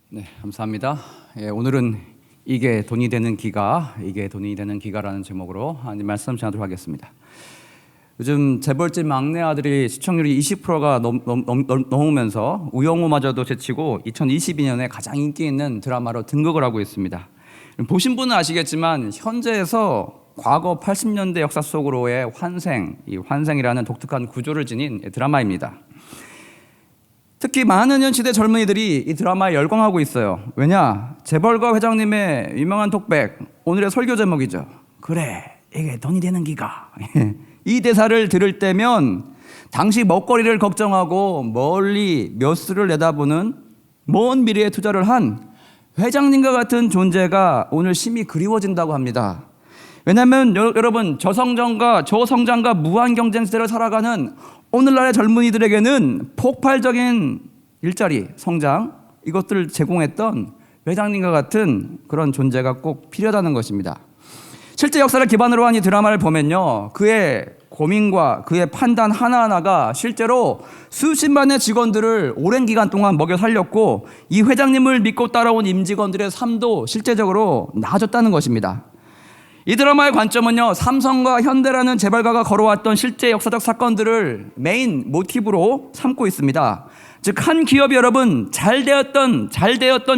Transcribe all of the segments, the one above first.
네, 감사합니다. 오늘은 이게 돈이 되는 기가라는 제목으로 말씀 전하도록 하겠습니다. 요즘 재벌집 막내 아들이 시청률이 20%가 넘으면서 우영우마저도 제치고 2022년에 가장 인기 있는 드라마로 등극을 하고 있습니다. 보신 분은 아시겠지만 현재에서 과거 80년대 역사 속으로의 이 환생이라는 독특한 구조를 지닌 드라마입니다. 특히 많은 현 시대 젊은이들이 이 드라마에 열광하고 있어요. 왜냐? 재벌가 회장님의 유명한 톡백, 오늘의 설교 제목이죠. 그래, 이게 돈이 되는 기가. 이 대사를 들을 때면 당시 먹거리를 걱정하고 멀리 몇 수를 내다보는 먼 미래에 투자를 한 회장님과 같은 존재가 오늘 심히 그리워진다고 합니다. 왜냐하면 여러분, 저성장과 무한 경쟁 시대를 살아가는 오늘날의 젊은이들에게는 폭발적인 일자리, 성장, 이것들을 제공했던 회장님과 같은 그런 존재가 꼭 필요하다는 것입니다. 실제 역사를 기반으로 한 이 드라마를 보면요, 그의 고민과 그의 판단 하나하나가 실제로 수십만의 직원들을 오랜 기간 동안 먹여 살렸고, 이 회장님을 믿고 따라온 임직원들의 삶도 실제적으로 나아졌다는 것입니다. 이 드라마의 관점은요, 삼성과 현대라는 재벌가가 걸어왔던 실제 역사적 사건들을 메인 모티브로 삼고 있습니다. 즉, 한 기업이 여러분 잘 되었던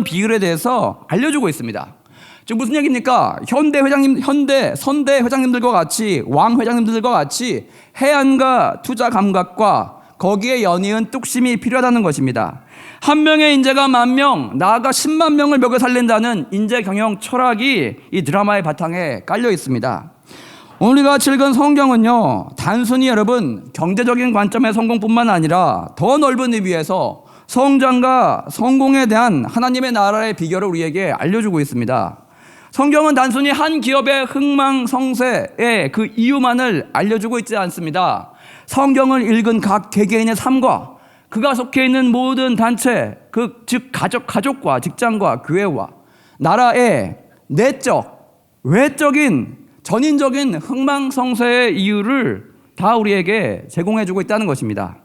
비율에 대해서 알려주고 있습니다. 즉, 무슨 얘기입니까? 선대 회장님들과 같이, 왕 회장님들과 같이 해안가 투자 감각과 거기에 연이은 뚝심이 필요하다는 것입니다. 한 명의 인재가 10,000명, 나아가 10만 명을 먹여 살린다는 인재 경영 철학이 이 드라마의 바탕에 깔려 있습니다. 오늘 우리가 읽은 성경은요, 단순히 여러분 경제적인 관점의 성공뿐만 아니라 더 넓은 의미에서 성장과 성공에 대한 하나님의 나라의 비결을 우리에게 알려주고 있습니다. 성경은 단순히 한 기업의 흥망성쇠의 그 이유만을 알려주고 있지 않습니다. 성경을 읽은 각 개개인의 삶과 그가 속해 있는 모든 단체, 즉 가족과 직장과 교회와 나라의 내적, 외적인, 전인적인 흥망성쇠의 이유를 다 우리에게 제공해주고 있다는 것입니다.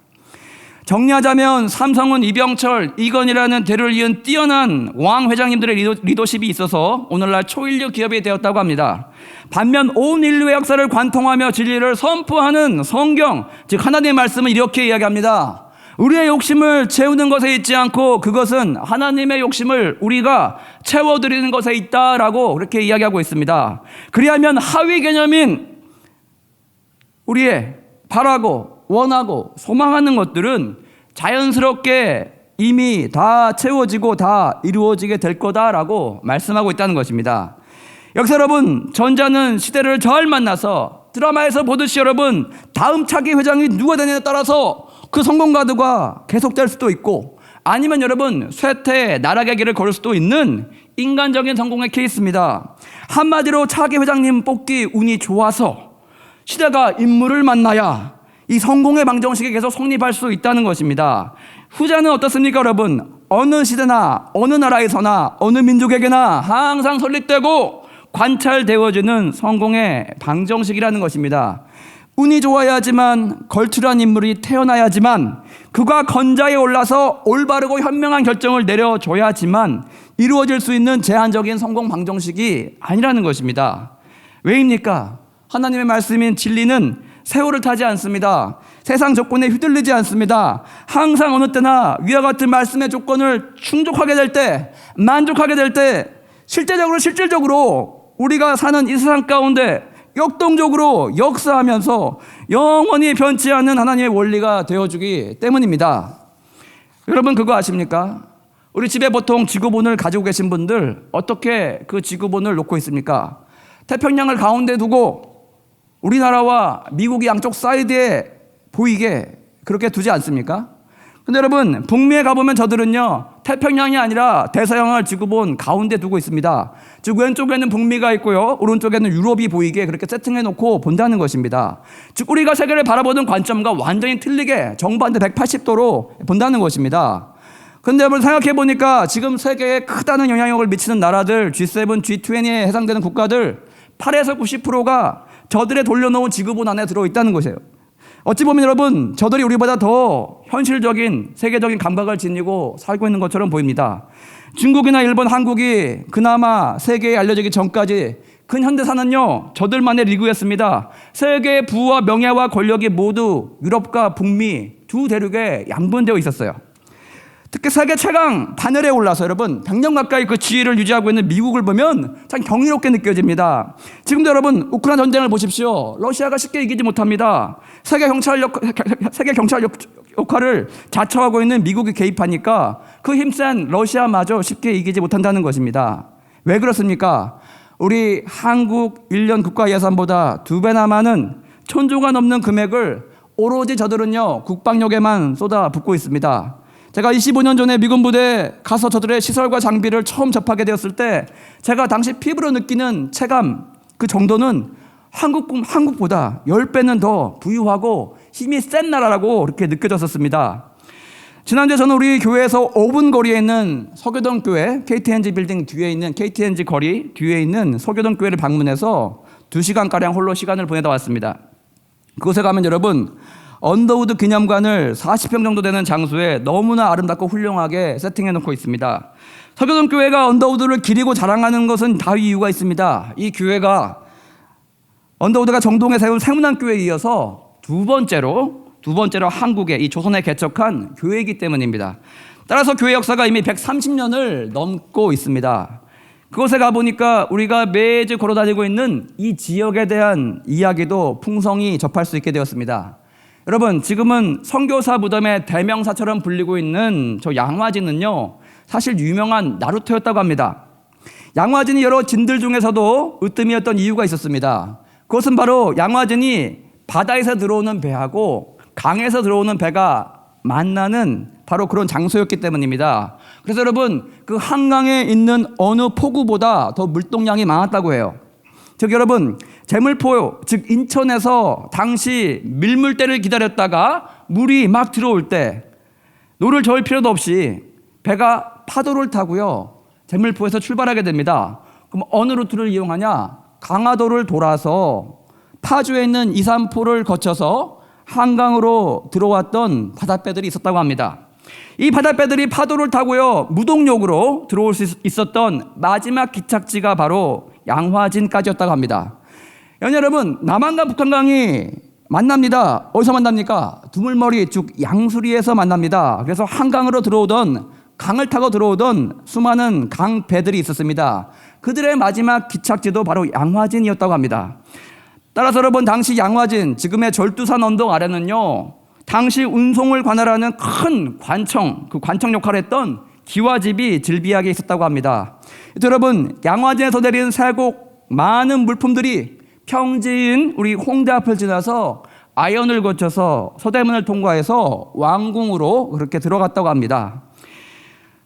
정리하자면 삼성은 이병철, 이건희라는 대를 이은 뛰어난 왕 회장님들의 리더십이 있어서 오늘날 초인류 기업이 되었다고 합니다. 반면 온 인류의 역사를 관통하며 진리를 선포하는 성경, 즉 하나님의 말씀은 이렇게 이야기합니다. 우리의 욕심을 채우는 것에 있지 않고 그것은 하나님의 욕심을 우리가 채워드리는 것에 있다라고 그렇게 이야기하고 있습니다. 그리하면 하위 개념인 우리의 바라고 원하고 소망하는 것들은 자연스럽게 이미 다 채워지고 다 이루어지게 될 거다라고 말씀하고 있다는 것입니다. 여기서 여러분, 전자는 시대를 잘 만나서 드라마에서 보듯이 여러분 다음 차기 회장이 누가 되느냐에 따라서 그 성공 가도가 계속될 수도 있고, 아니면 여러분 쇠퇴 나락의 길을 걸을 수도 있는 인간적인 성공의 케이스입니다. 한마디로 차기 회장님 뽑기 운이 좋아서 시대가 인물을 만나야 이 성공의 방정식이 계속 성립할 수 있다는 것입니다. 후자는 어떻습니까 여러분? 어느 시대나 어느 나라에서나 어느 민족에게나 항상 설립되고 관찰되어지는 성공의 방정식이라는 것입니다. 운이 좋아야지만, 걸출한 인물이 태어나야지만, 그가 건자에 올라서 올바르고 현명한 결정을 내려줘야지만 이루어질 수 있는 제한적인 성공 방정식이 아니라는 것입니다. 왜입니까? 하나님의 말씀인 진리는 세월을 타지 않습니다. 세상 조건에 휘둘리지 않습니다. 항상 어느 때나 위와 같은 말씀의 조건을 충족하게 될 때, 만족하게 될 때, 실질적으로 우리가 사는 이 세상 가운데 역동적으로 역사하면서 영원히 변치 않는 하나님의 원리가 되어주기 때문입니다. 여러분 그거 아십니까? 우리 집에 보통 지구본을 가지고 계신 분들 어떻게 그 지구본을 놓고 있습니까? 태평양을 가운데 두고 우리나라와 미국이 양쪽 사이드에 보이게 그렇게 두지 않습니까? 근데 여러분 북미에 가보면 저들은요 태평양이 아니라 대서양을 지구본 가운데 두고 있습니다. 즉 왼쪽에는 북미가 있고요, 오른쪽에는 유럽이 보이게 그렇게 세팅해 놓고 본다는 것입니다. 즉 우리가 세계를 바라보는 관점과 완전히 틀리게 정반대 180도로 본다는 것입니다. 근데 여러분 생각해 보니까 지금 세계에 크다는 영향력을 미치는 나라들, G7, G20에 해당되는 국가들 8에서 90%가 저들의 돌려놓은 지구본 안에 들어있다는 것이에요. 어찌 보면 여러분, 저들이 우리보다 더 현실적인 세계적인 감각을 지니고 살고 있는 것처럼 보입니다. 중국이나 일본, 한국이 그나마 세계에 알려지기 전까지 근현대사는요, 저들만의 리그였습니다. 세계의 부와 명예와 권력이 모두 유럽과 북미 두 대륙에 양분되어 있었어요. 특히 세계 최강 반열에 올라서 여러분 100년 가까이 그 지위를 유지하고 있는 미국을 보면 참 경이롭게 느껴집니다. 지금도 여러분 우크라이나 전쟁을 보십시오. 러시아가 쉽게 이기지 못합니다. 세계 경찰 역할을 자처하고 있는 미국이 개입하니까 그 힘센 러시아마저 쉽게 이기지 못한다는 것입니다. 왜 그렇습니까? 우리 한국 1년 국가 예산보다 2배나 많은 1,000조가 넘는 금액을 오로지 저들은요 국방력에만 쏟아붓고 있습니다. 제가 25년 전에 미군 부대에 가서 저들의 시설과 장비를 처음 접하게 되었을 때 제가 당시 피부로 느끼는 체감 그 정도는 한국보다 10배는 더 부유하고 힘이 센 나라라고 그렇게 느껴졌었습니다. 지난주에 저는 우리 교회에서 5분 거리에 있는 서교동 교회 KTNG 빌딩 뒤에 있는 KTNG 거리 뒤에 있는 서교동 교회를 방문해서 2시간가량 홀로 시간을 보내다 왔습니다. 그곳에 가면 여러분 언더우드 기념관을 40평 정도 되는 장소에 너무나 아름답고 훌륭하게 세팅해 놓고 있습니다. 서교동 교회가 언더우드를 기리고 자랑하는 것은 다 이유가 있습니다. 이 교회가 언더우드가 정동에 세운 세문안교회에 이어서 두 번째로 한국의 이 조선에 개척한 교회이기 때문입니다. 따라서 교회 역사가 이미 130년을 넘고 있습니다. 그곳에 가보니까 우리가 매주 걸어다니고 있는 이 지역에 대한 이야기도 풍성히 접할 수 있게 되었습니다. 여러분, 지금은 선교사 무덤의 대명사처럼 불리고 있는 저 양화진은요 사실 유명한 나루토였다고 합니다. 양화진이 여러 진들 중에서도 으뜸이었던 이유가 있었습니다. 그것은 바로 양화진이 바다에서 들어오는 배하고 강에서 들어오는 배가 만나는 바로 그런 장소였기 때문입니다. 그래서 여러분 그 한강에 있는 어느 포구보다 더 물동량이 많았다고 해요. 즉 여러분 제물포 즉 인천에서 당시 밀물대를 기다렸다가 물이 막 들어올 때 노를 저을 필요도 없이 배가 파도를 타고요 제물포에서 출발하게 됩니다. 그럼 어느 루트를 이용하냐? 강화도를 돌아서 파주에 있는 이산포를 거쳐서 한강으로 들어왔던 바닷배들이 있었다고 합니다. 이 바닷배들이 파도를 타고요 무동역으로 들어올 수 있었던 마지막 기착지가 바로 양화진까지였다고 합니다. 여러분 남한강 북한강이 만납니다. 어디서 만납니까? 두물머리 쭉 양수리에서 만납니다. 그래서 한강으로 들어오던 강을 타고 들어오던 수많은 강배들이 있었습니다. 그들의 마지막 기착지도 바로 양화진이었다고 합니다. 따라서 여러분 당시 양화진 지금의 절두산 언덕 아래는요 당시 운송을 관할하는 큰 관청 그 관청 역할을 했던 기와집이 즐비하게 있었다고 합니다. 여러분 양화진에서 내리는 세곡 많은 물품들이 평지인 우리 홍대 앞을 지나서 아현을 거쳐서 서대문을 통과해서 왕궁으로 그렇게 들어갔다고 합니다.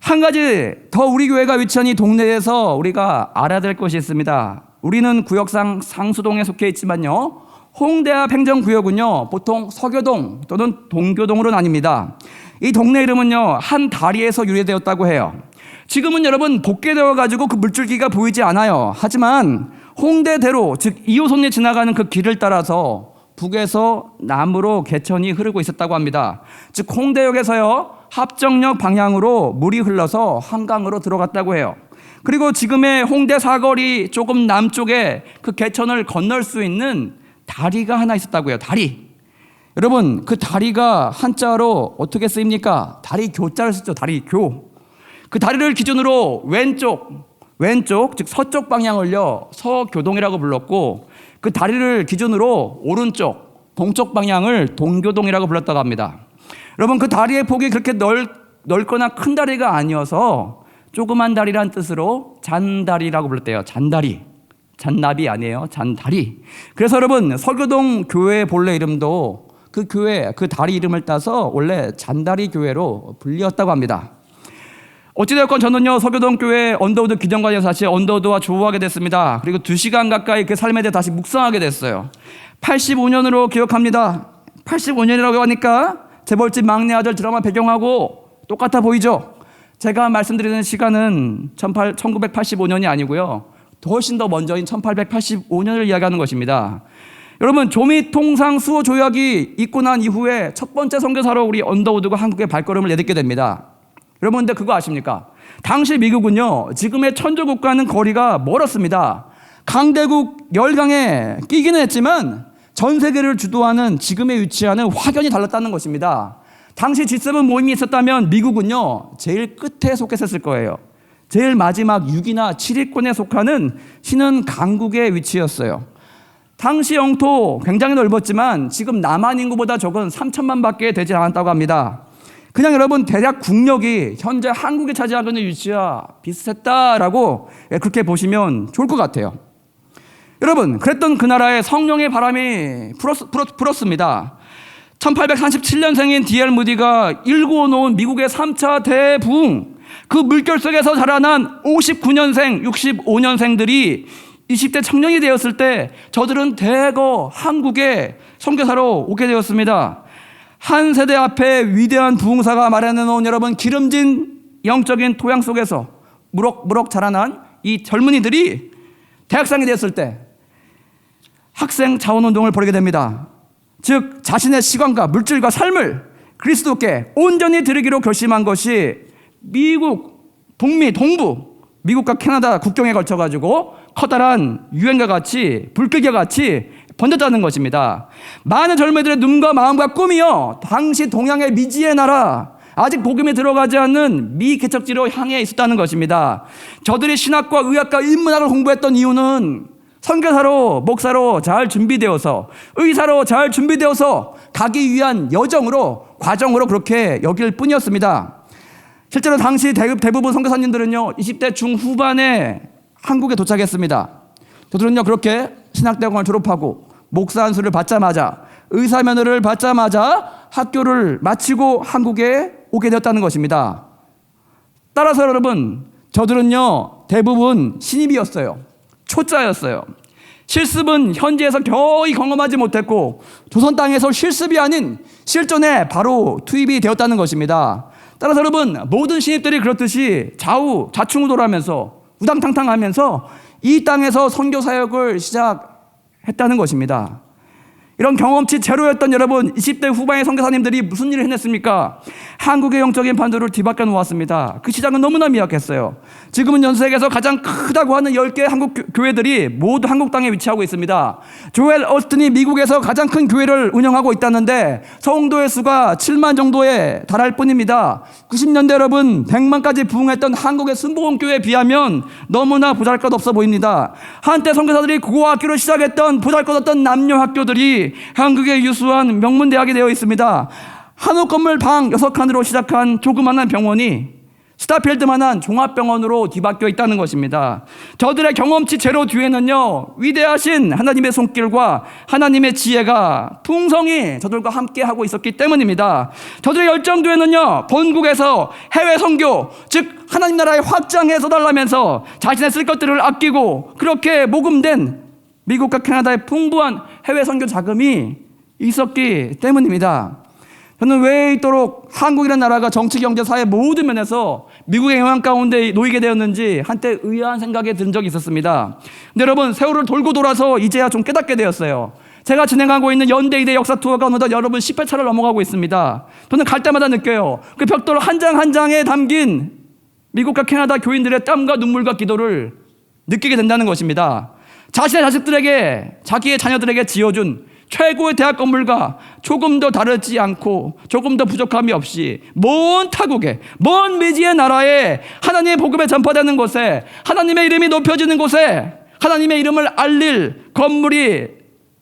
한 가지 더 우리 교회가 위치한 이 동네에서 우리가 알아야 될 것이 있습니다. 우리는 구역상 상수동에 속해 있지만요 홍대 앞 행정구역은요 보통 서교동 또는 동교동으로 나뉩니다. 이 동네 이름은요 한 다리에서 유래되었다고 해요. 지금은 여러분 복개되어 가지고 그 물줄기가 보이지 않아요. 하지만 홍대대로 즉 2호선이 지나가는 그 길을 따라서 북에서 남으로 개천이 흐르고 있었다고 합니다. 즉 홍대역에서요 합정역 방향으로 물이 흘러서 한강으로 들어갔다고 해요. 그리고 지금의 홍대 사거리 조금 남쪽에 그 개천을 건널 수 있는 다리가 하나 있었다고 해요. 다리. 여러분 그 다리가 한자로 어떻게 쓰입니까? 다리 교자를 쓰죠. 다리 교. 그 다리를 기준으로 왼쪽 즉 서쪽 방향을요 서교동이라고 불렀고 그 다리를 기준으로 오른쪽 동쪽 방향을 동교동이라고 불렀다고 합니다. 여러분 그 다리의 폭이 그렇게 넓거나 큰 다리가 아니어서 조그만 다리란 뜻으로 잔다리라고 불렀대요. 잔다리. 잔나비 아니에요. 잔다리. 그래서 여러분 서교동 교회 본래 이름도 그 교회 그 다리 이름을 따서 원래 잔다리 교회로 불리었다고 합니다. 어찌되었건 저는요 서교동 교회 언더우드 기념관에서 다시 언더우드와 조우하게 됐습니다. 그리고 2시간 가까이 그 삶에 대해 다시 묵상하게 됐어요. 85년으로 기억합니다. 85년이라고 하니까 재벌집 막내 아들 드라마 배경하고 똑같아 보이죠? 제가 말씀드리는 시간은 1985년이 아니고요 훨씬 더 먼저인 1885년을 이야기하는 것입니다. 여러분, 조미통상 수호 조약이 있고 난 이후에 첫 번째 선교사로 우리 언더우드가 한국에 발걸음을 내딛게 됩니다. 여러분, 근데 그거 아십니까? 당시 미국은요, 지금의 천조국과는 거리가 멀었습니다. 강대국 열강에 끼기는 했지만 전 세계를 주도하는 지금에 위치하는 확연히 달랐다는 것입니다. 당시 G7 모임이 있었다면 미국은요, 제일 끝에 속했을 거예요. 제일 마지막 6위나 7위권에 속하는 신흥 강국의 위치였어요. 당시 영토 굉장히 넓었지만 지금 남한 인구보다 적은 3천만 밖에 되지 않았다고 합니다. 그냥 여러분, 대략 국력이 현재 한국이 차지하고 있는 위치와 비슷했다라고 그렇게 보시면 좋을 것 같아요. 여러분, 그랬던 그 나라에 성령의 바람이 불었습니다. 1837년생인 D.L. 무디가 일구어놓은 미국의 3차 대부흥, 그 물결 속에서 자라난 59년생, 65년생들이 20대 청년이 되었을 때 저들은 대거 한국에 선교사로 오게 되었습니다. 한 세대 앞에 위대한 부흥사가 마련해놓은 여러분, 기름진 영적인 토양 속에서 무럭무럭 자라난 이 젊은이들이 대학생이 되었을 때 학생 자원운동을 벌이게 됩니다. 즉 자신의 시간과 물질과 삶을 그리스도께 온전히 드리기로 결심한 것이 미국, 북미, 동부, 미국과 캐나다 국경에 걸쳐가지고 커다란 유행과 같이 불길과 같이 번졌다는 것입니다. 많은 젊은이들의 눈과 마음과 꿈이요, 당시 동양의 미지의 나라, 아직 복음이 들어가지 않는 미개척지로 향해 있었다는 것입니다. 저들이 신학과 의학과 인문학을 공부했던 이유는 선교사로, 목사로 잘 준비되어서, 의사로 잘 준비되어서 가기 위한 과정으로 그렇게 여길 뿐이었습니다. 실제로 당시 대부분 선교사님들은요, 20대 중후반에 한국에 도착했습니다. 저들은요, 그렇게 신학대학원을 졸업하고 목사 안수를 받자마자, 의사 면허를 받자마자 학교를 마치고 한국에 오게 되었다는 것입니다. 따라서 여러분, 저들은요, 대부분 신입이었어요. 초짜였어요. 실습은 현지에서 거의 경험하지 못했고 조선 땅에서 실습이 아닌 실전에 바로 투입이 되었다는 것입니다. 따라서 여러분, 모든 신입들이 그렇듯이 좌충우돌하면서 우당탕탕하면서 이 땅에서 선교 사역을 시작했다는 것입니다. 이런 경험치 제로였던 여러분, 20대 후반의 선교사님들이 무슨 일을 해냈습니까? 한국의 영적인 판도를 뒤바꿔 놓았습니다. 그 시장은 너무나 미약했어요. 지금은 전 세계에서 가장 크다고 하는 10개의 한국 교회들이 모두 한국 땅에 위치하고 있습니다. 조엘 어스틴이 미국에서 가장 큰 교회를 운영하고 있다는데 성도의 수가 7만 정도에 달할 뿐입니다. 90년대 여러분, 100만까지 부흥했던 한국의 순복음교회에 비하면 너무나 보잘것없어 보입니다. 한때 선교사들이 고학교를 시작했던 보잘것없던 남녀 학교들이 한국의 유수한 명문대학이 되어 있습니다. 한옥 건물 방 6칸으로 시작한 조그마한 병원이 스타필드만한 종합병원으로 뒤바뀌어 있다는 것입니다. 저들의 경험치 제로 뒤에는요, 위대하신 하나님의 손길과 하나님의 지혜가 풍성히 저들과 함께 하고 있었기 때문입니다. 저들의 열정 뒤에는요, 본국에서 해외 선교, 즉 하나님 나라의 확장에 쏟아내면서 자신의 쓸 것들을 아끼고 그렇게 모금된 미국과 캐나다의 풍부한 해외 선교 자금이 있었기 때문입니다. 저는 왜 이토록 한국이라는 나라가 정치, 경제, 사회 모든 면에서 미국의 영향 가운데 놓이게 되었는지 한때 의아한 생각이 든 적이 있었습니다. 근데 여러분, 세월을 돌고 돌아서 이제야 좀 깨닫게 되었어요. 제가 진행하고 있는 연대이대 역사 투어가 어느덧 여러분 10회차를 넘어가고 있습니다. 저는 갈 때마다 느껴요. 그 벽돌 한 장 한 장에 담긴 미국과 캐나다 교인들의 땀과 눈물과 기도를 느끼게 된다는 것입니다. 자신의 자식들에게, 자기의 자녀들에게 지어준 최고의 대학 건물과 조금 더 다르지 않고 조금 더 부족함이 없이 먼 타국에, 먼 미지의 나라에 하나님의 복음에 전파되는 곳에, 하나님의 이름이 높여지는 곳에 하나님의 이름을 알릴 건물이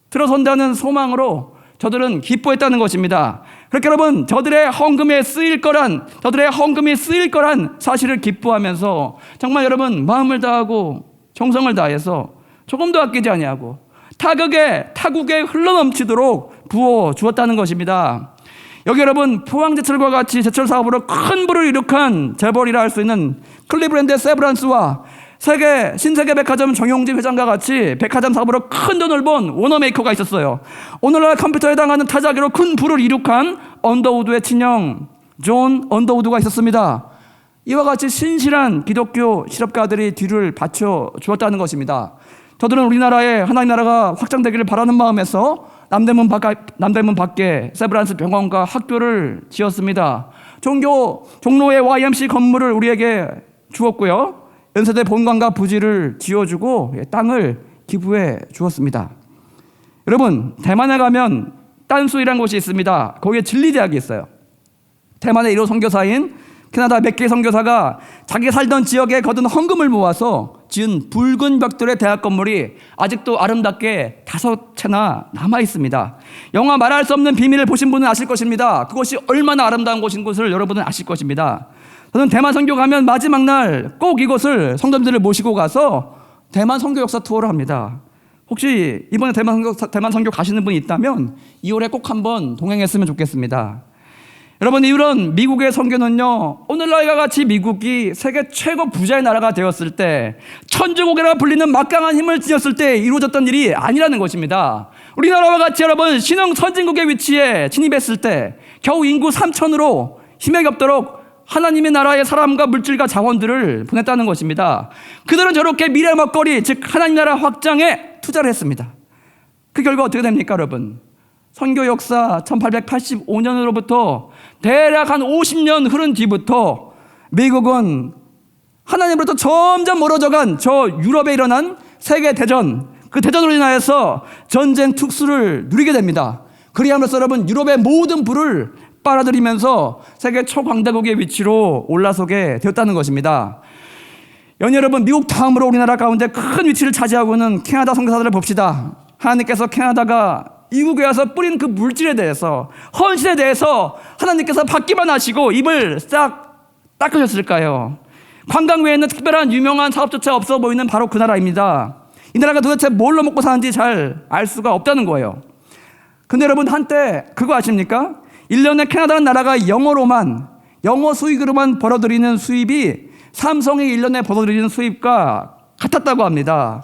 들어선다는 소망으로 저들은 기뻐했다는 것입니다. 그렇게 여러분, 저들의 헌금이 쓰일 거란 사실을 기뻐하면서 정말 여러분, 마음을 다하고 정성을 다해서 조금도 아끼지 아니하고 타국에 흘러넘치도록 부어 주었다는 것입니다. 여기 여러분, 포항제철과 같이 제철 사업으로 큰 부를 이룩한 재벌이라 할 수 있는 클리브랜드 세브란스와 신세계 백화점 정용진 회장과 같이 백화점 사업으로 큰 돈을 번 워너메이커가 있었어요. 오늘날 컴퓨터에 해당하는 타자기로 큰 부를 이룩한 언더우드의 친형 존 언더우드가 있었습니다. 이와 같이 신실한 기독교 실업가들이 뒤를 받쳐 주었다는 것입니다. 저들은 우리나라에 하나님 나라가 확장되기를 바라는 마음에서 남대문 밖에 세브란스 병원과 학교를 지었습니다. 종로의 YMC 건물을 우리에게 주었고요. 연세대 본관과 부지를 지어주고 땅을 기부해 주었습니다. 여러분, 대만에 가면 딴수이라는 곳이 있습니다. 거기에 진리대학이 있어요. 대만의 1호 선교사인 캐나다 맥케이 선교사가 자기 살던 지역에 거둔 헌금을 모아서 지은 붉은 벽돌의 대학 건물이 아직도 아름답게 5채나 남아 있습니다. 영화 말할 수 없는 비밀을 보신 분은 아실 것입니다. 그것이 얼마나 아름다운 곳인 것을 여러분은 아실 것입니다. 저는 대만 선교 가면 마지막 날 꼭 이곳을 성도님들을 모시고 가서 대만 선교 역사 투어를 합니다. 혹시 이번에 대만 선교 가시는 분이 있다면 2월에 꼭 한번 동행했으면 좋겠습니다. 여러분, 이런 미국의 선교는요, 오늘날과 같이 미국이 세계 최고 부자의 나라가 되었을 때, 천주국이라 불리는 막강한 힘을 지녔을 때 이루어졌던 일이 아니라는 것입니다. 우리나라와 같이 여러분, 신흥 선진국의 위치에 진입했을 때 겨우 인구 3천으로 힘에 겹도록 하나님의 나라의 사람과 물질과 자원들을 보냈다는 것입니다. 그들은 저렇게 미래 먹거리, 즉 하나님 나라 확장에 투자를 했습니다. 그 결과 어떻게 됩니까, 여러분? 선교 역사 1885년으로부터 대략 한 50년 흐른 뒤부터 미국은 하나님으로부터 점점 멀어져간 저 유럽에 일어난 세계대전, 그 대전으로 인하여서 전쟁 특수를 누리게 됩니다. 그리함으로써 여러분, 유럽의 모든 부를 빨아들이면서 세계 초강대국의 위치로 올라서게 되었다는 것입니다. 여러분, 미국 다음으로 우리나라 가운데 큰 위치를 차지하고 있는 캐나다 선교사들을 봅시다. 하나님께서 캐나다가 이국에 와서 뿌린 그 물질에 대해서, 헌신에 대해서 하나님께서 받기만 하시고 입을 싹 닦으셨을까요? 관광 외에는 특별한 유명한 사업조차 없어 보이는 바로 그 나라입니다. 이 나라가 도대체 뭘로 먹고 사는지 잘 알 수가 없다는 거예요. 근데 여러분, 한때 그거 아십니까? 1년에 캐나다는 나라가 영어 수익으로만 벌어들이는 수입이 삼성이 1년에 벌어들이는 수입과 같았다고 합니다.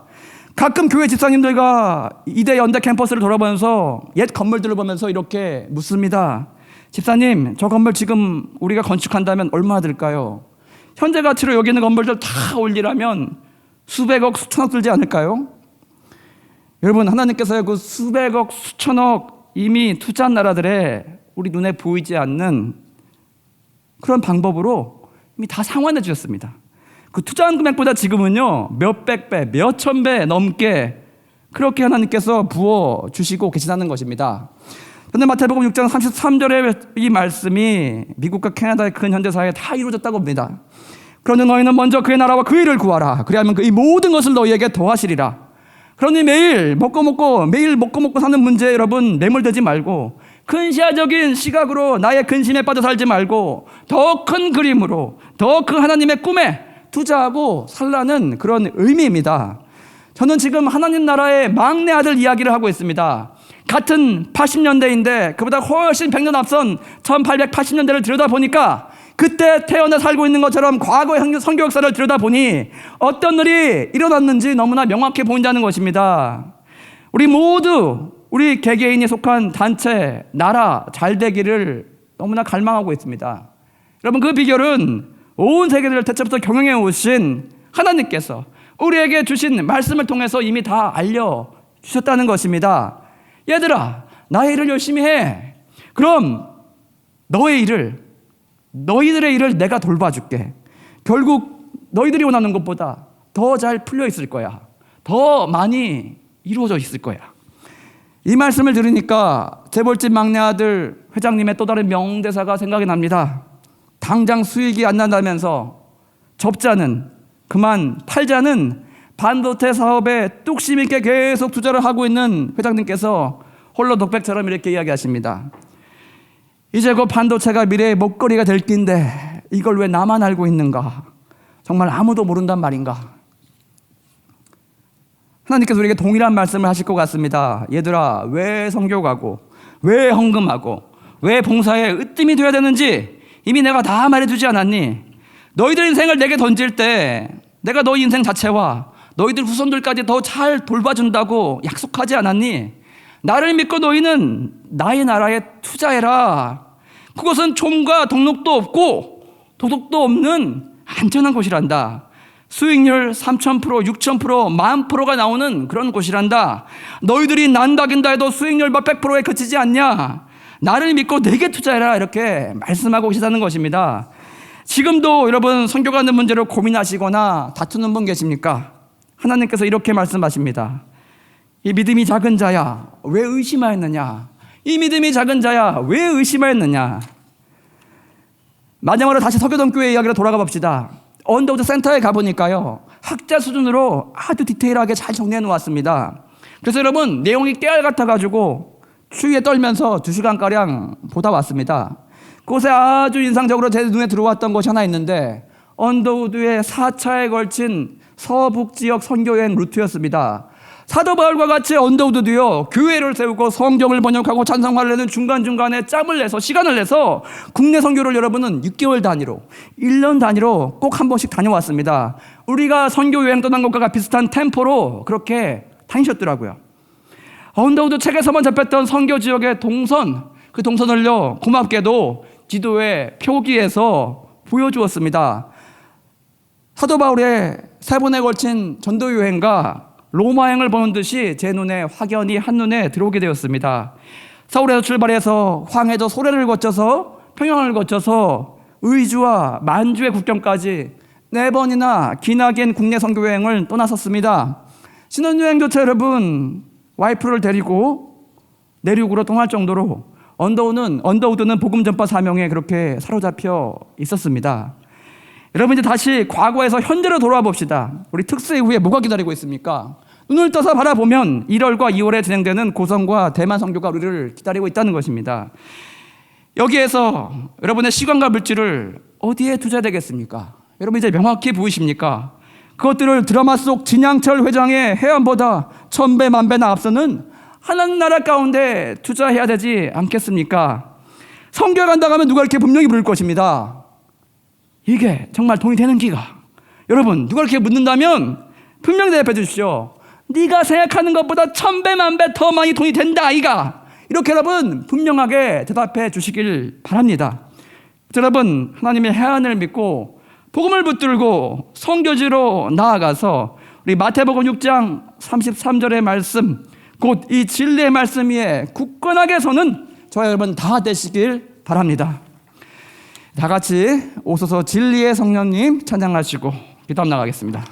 가끔 교회 집사님들과 이대 연대 캠퍼스를 돌아보면서 옛 건물들을 보면서 이렇게 묻습니다. 집사님, 저 건물 지금 우리가 건축한다면 얼마나 들까요? 현재 가치로 여기 있는 건물들 다 올리려면 수백억, 수천억 들지 않을까요? 여러분, 하나님께서 그 수백억, 수천억 이미 투자한 나라들에 우리 눈에 보이지 않는 그런 방법으로 이미 다 상환해 주셨습니다. 그 투자한 금액보다 지금은요, 몇백 배, 몇천 배 넘게 그렇게 하나님께서 부어 주시고 계시다는 것입니다. 그런데 마태복음 6장 33절의 이 말씀이 미국과 캐나다의 큰 현대사에 다 이루어졌다고 봅니다. 그러니 너희는 먼저 그의 나라와 그 일을 구하라. 그리하면 이 모든 것을 너희에게 더하시리라. 그러니 매일 먹고 사는 문제에 여러분 매몰되지 말고, 근시아적인 시각으로 나의 근심에 빠져 살지 말고 더 큰 그림으로, 더 큰 하나님의 꿈에 투자하고 살라는 그런 의미입니다. 저는 지금 하나님 나라의 막내 아들 이야기를 하고 있습니다. 같은 80년대인데 그보다 훨씬 100년 앞선 1880년대를 들여다보니까 그때 태어나 살고 있는 것처럼 과거의 선교 역사를 들여다보니 어떤 일이 일어났는지 너무나 명확해 보인다는 것입니다. 우리 모두 우리 개개인이 속한 단체, 나라 잘 되기를 너무나 갈망하고 있습니다. 여러분, 그 비결은 온 세계를 대체부터 경영해 오신 하나님께서 우리에게 주신 말씀을 통해서 이미 다 알려주셨다는 것입니다. 얘들아, 나의 일을 열심히 해. 그럼 너희들의 일을 내가 돌봐줄게. 결국 너희들이 원하는 것보다 더 잘 풀려 있을 거야. 더 많이 이루어져 있을 거야. 이 말씀을 들으니까 재벌집 막내 아들 회장님의 또 다른 명대사가 생각이 납니다. 당장 수익이 안 난다면서 접자는, 그만 팔자는 반도체 사업에 뚝심 있게 계속 투자를 하고 있는 회장님께서 홀로 독백처럼 이렇게 이야기하십니다. 이제 그 반도체가 미래의 먹거리가 될 낀데 이걸 왜 나만 알고 있는가? 정말 아무도 모른단 말인가? 하나님께서 우리에게 동일한 말씀을 하실 것 같습니다. 얘들아, 왜 선교 가고, 왜 헌금하고, 왜 봉사에 으뜸이 되어야 되는지 이미 내가 다 말해주지 않았니? 너희들 인생을 내게 던질 때 내가 너희 인생 자체와 너희들 후손들까지 더 잘 돌봐준다고 약속하지 않았니? 나를 믿고 너희는 나의 나라에 투자해라. 그것은 총과 등록도 없고 도덕도 없는 안전한 곳이란다. 수익률 3,000%, 6,000%, 10,000%가 나오는 그런 곳이란다. 너희들이 난다긴다 해도 수익률 100%에 그치지 않냐. 나를 믿고 내게 투자해라. 이렇게 말씀하고 계시다는 것입니다. 지금도 여러분 선교 가는 문제로 고민하시거나 다투는 분 계십니까? 하나님께서 이렇게 말씀하십니다. 이 믿음이 작은 자야, 왜 의심하였느냐? 이 믿음이 작은 자야, 왜 의심하였느냐? 마지막으로 다시 서교동교회 이야기로 돌아가 봅시다. 언더우드 센터에 가보니까요, 학자 수준으로 아주 디테일하게 잘 정리해 놓았습니다. 그래서 여러분, 내용이 깨알 같아가지고 추위에 떨면서 2시간가량 보다 왔습니다. 그곳에 아주 인상적으로 제 눈에 들어왔던 것이 하나 있는데, 언더우드의 4차에 걸친 서북 지역 선교여행 루트였습니다. 사도 바울과 같이 언더우드도요, 교회를 세우고 성경을 번역하고 찬송가를 내는 중간중간에 짬을 내서 시간을 내서 국내 선교를 여러분은 6개월 단위로 1년 단위로 꼭 한 번씩 다녀왔습니다. 우리가 선교 여행 떠난 것과 비슷한 템포로 그렇게 다니셨더라고요. 언더우드 책에서만 접했던 선교 지역의 동선, 그 동선을요 고맙게도 지도의 표기에서 보여주었습니다. 사도 바울의 3번에 걸친 전도 여행과 로마 여행을 보는 듯이 제 눈에 확연히 한눈에 들어오게 되었습니다. 서울에서 출발해서 황해도 소래를 거쳐서 평양을 거쳐서 의주와 만주의 국경까지 4번이나 기나긴 국내 선교 여행을 떠났었습니다. 신혼여행조차 여러분 와이프를 데리고 내륙으로 떠날 정도로 언더우드는 복음 전파 사명에 그렇게 사로잡혀 있었습니다. 여러분 이제 다시 과거에서 현재로 돌아와 봅시다. 우리 특수 이후에 뭐가 기다리고 있습니까? 눈을 떠서 바라보면 1월과 2월에 진행되는 고성과 대만 선교가 우리를 기다리고 있다는 것입니다. 여기에서 여러분의 시간과 물질을 어디에 투자해야 되겠습니까? 여러분 이제 명확히 보이십니까? 그것들을 드라마 속 진양철 회장의 해안보다 1000배 만배나 앞서는 하나님 나라 가운데 투자해야 되지 않겠습니까? 선교 간다고 하면 누가 이렇게 분명히 부를 것입니다. 이게 정말 돈이 되는 기가. 여러분 누가 이렇게 묻는다면 분명히 대답해 주십시오. 네가 생각하는 것보다 1000배 만배 더 많이 돈이 된다 아이가. 이렇게 여러분 분명하게 대답해 주시길 바랍니다. 여러분 하나님의 해안을 믿고 복음을 붙들고 선교지로 나아가서 우리 마태복음 6장 33절의 말씀, 곧 이 진리의 말씀 위에 굳건하게 서는 저와 여러분 다 되시길 바랍니다. 다 같이 오소서 진리의 성령님 찬양하시고 기도함 나가겠습니다.